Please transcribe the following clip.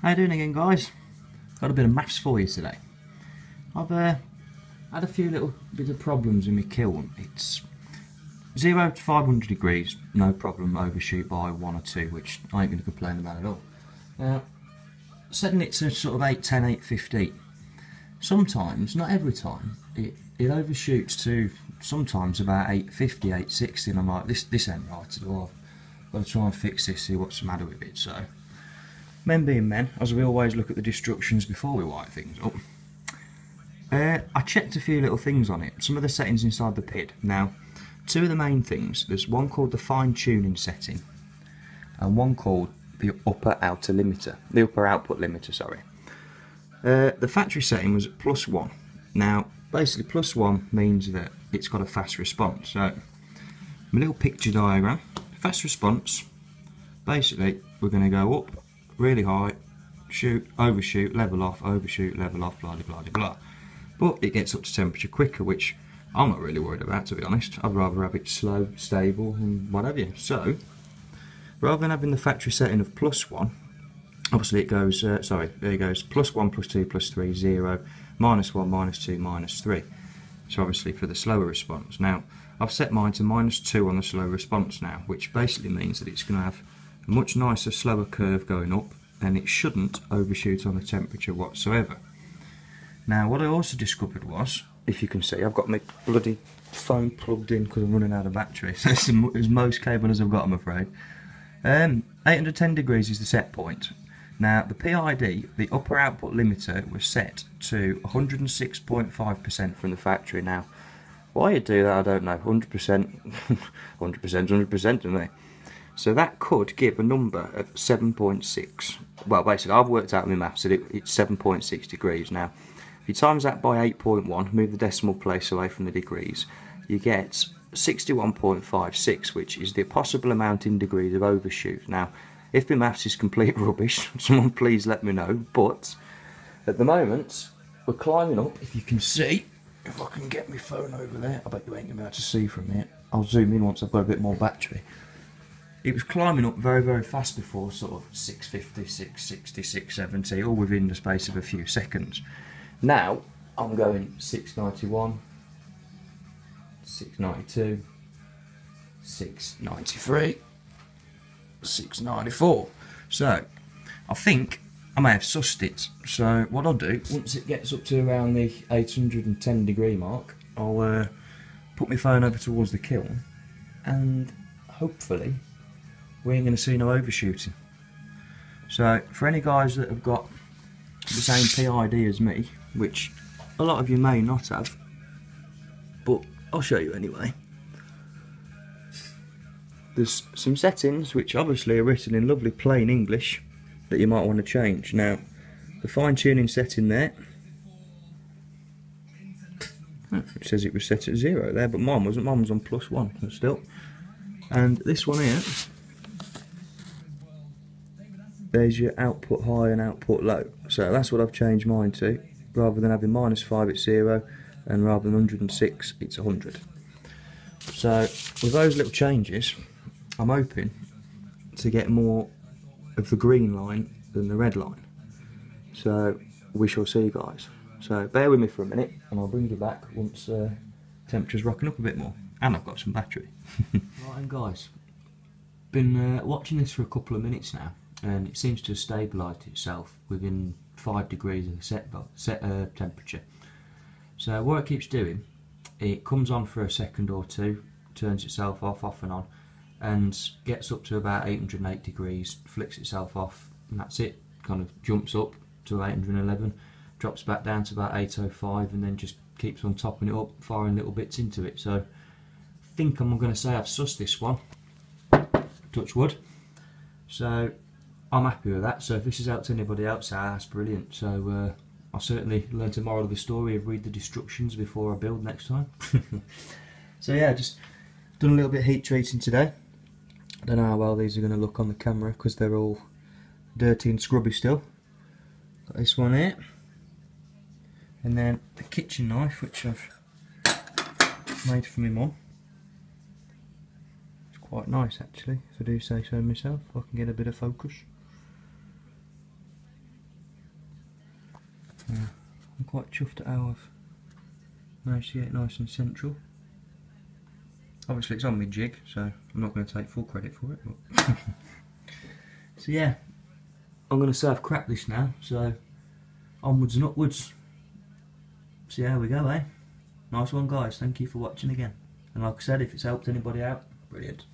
How you doing again, guys? Got a bit of maths for you today. I've had a few little bits of problems in my kiln. It's 0 to 500 degrees, no problem, overshoot by 1 or 2, which I ain't going to complain about at all. Now, setting it to sort of 810, 815. Sometimes, not every time, it overshoots to sometimes about 850, 860, and I'm like, this ain't right at all. I've got to try and fix this, see what's the matter with it. So, men being men, as we always look at the destructions before we wire things up. I checked a few little things on it, some of the settings inside the PID. Now, two of the main things, there's one called the fine tuning setting and one called the upper output limiter, sorry. The factory setting was at +1. Now, basically +1 means that it's got a fast response. So, my little picture diagram, fast response, basically we're going to go up really high, shoot, overshoot, level off, overshoot, level off, blah blah blah blah. But it gets up to temperature quicker, which I'm not really worried about, to be honest. I'd rather have it slow, stable, and whatever. So, rather than having the factory setting of +1, obviously it goes, there it goes, +1, +2, +3, 0, -1, -2, -3. So obviously for the slower response. Now, I've set mine to -2 on the slow response now, which basically means that it's going to have a much nicer, slower curve going up, and it shouldn't overshoot on the temperature whatsoever. Now, what I also discovered was, if you can see, I've got my bloody phone plugged in because I'm running out of battery, so it's as most cable as I've got, I'm afraid. 810 degrees is the set point. Now, the PID, the upper output limiter, was set to 106.5% from the factory. Now, why you do that, I don't know. 100%, 100%, don't they? So that could give a number of 7.6. Well, basically, I've worked out my maths that it's 7.6 degrees. Now, if you times that by 8.1, move the decimal place away from the degrees, you get 61.56, which is the possible amount in degrees of overshoot. Now, if my maths is complete rubbish, someone please let me know, but at the moment, we're climbing up, if you can see, if I can get my phone over there, I bet you ain't going to be able to see from here. I'll zoom in once I've got a bit more battery. It was climbing up very, very fast before, sort of 650, 660, 670, all within the space of a few seconds. Now, I'm going 691, 692, 693, 694. So, I think I may have sussed it. So, what I'll do, once it gets up to around the 810 degree mark, I'll put my phone over towards the kiln, and hopefully we ain't going to see no overshooting. So, for any guys that have got the same PID as me, which a lot of you may not have, but I'll show you anyway. There's some settings which obviously are written in lovely plain English that you might want to change. Now, the fine tuning setting there, it says it was set at 0 there, but mine wasn't. Mine was on +1 still. And this one here, there's your output high and output low. So that's what I've changed mine to. Rather than having -5, it's 0, and rather than 106, it's 100. So with those little changes, I'm hoping to get more of the green line than the red line. So we shall see, guys. So bear with me for a minute, and I'll bring you back once temperature's rocking up a bit more, and I've got some battery. Right, and guys, been watching this for a couple of minutes now, and it seems to have stabilised itself within 5 degrees of the set temperature. So what it keeps doing, it comes on for a second or two, turns itself off and on, and gets up to about 808 degrees, flicks itself off, and that's it. Kind of jumps up to 811, drops back down to about 805, and then just keeps on topping it up, firing little bits into it. So I think I'm going to say I've sussed this one, touch wood. So I'm happy with that. So if this has helped anybody else, that's brilliant. So I'll certainly learn the moral of the story of read the instructions before I build next time. So yeah, just done a little bit of heat treating today. I don't know how well these are going to look on the camera because they're all dirty and scrubby still. Got this one here, and then the kitchen knife, which I've made for my mum. It's quite nice actually, if I do say so myself. I can get a bit of focus. quite chuffed at how I've managed to get it nice and central. Obviously it's on my jig, so I'm not going to take full credit for it. But so yeah, I'm going to say I've cracked this now, so onwards and upwards. See how we go, eh? Nice one guys, thank you for watching again. And like I said, if it's helped anybody out, brilliant.